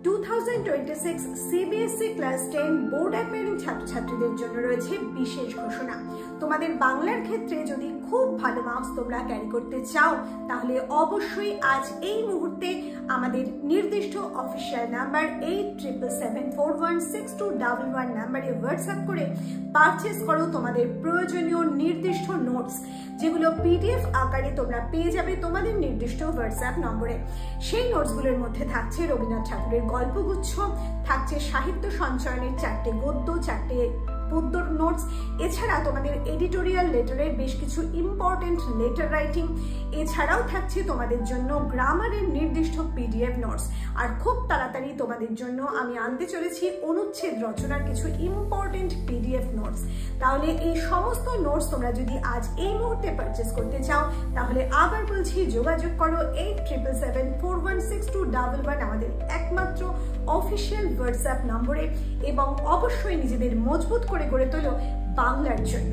2026 CBSE class 10 board appearing ছাত্রছাত্রীদের জন্য রয়েছে বিশেষ ঘোষণা। তোমাদের বাংলার ক্ষেত্রে যদি খুব ভালো মার্কস তোমরা ক্যারি করতে চাও তাহলে অবশ্যই আজ এই মুহূর্তে আমাদের নির্দিষ্ট অফিসিয়াল নাম্বার 8777416211 নাম্বারে হোয়াটসঅ্যাপ করে পারচেজ করো তোমাদের প্রয়োজনীয় নির্দিষ্ট নোটস, যেগুলো পিডিএফ আকারে তোমরা পেয়ে যাবে তোমাদের নির্দিষ্ট হোয়াটসঅ্যাপ নম্বরে। সেই নোটসগুলোর মধ্যে থাকছে রবীন্দ্রনাথ ঠাকুরের গল্পগুচ্ছ, থাকছে সাহিত্য সঞ্চয়নের 4টে গদ্য, 4টে পদ্যর নোটস, এছাড়া তোমাদের এডিটোরিয়াল লেটারের বেশ কিছু ইম্পর্টেন্ট লেটার রাইটিং, এছাড়াও থাকছে তোমাদের জন্য গ্রামারের নির্দিষ্ট পিডিএফ নোটস। আর খুব তাড়াতাড়ি তোমাদের জন্য আমি আনতে চলেছি অনুচ্ছেদ রচনার কিছু ইম্পর্টেন্ট পিডিএফ নোটস। তাহলে এই সমস্ত নোটস তোমরা যদি আজ এই মুহূর্তে পারচেস করতে চাও তাহলে আবার বলছি যোগাযোগ করো 8777416211 আমাদের একমাত্র অফিসিয়াল হোয়াটসঅ্যাপ নম্বরে, এবং অবশ্যই নিজেদের মজবুত করে গড়ে তোলো বাংলার জন্য।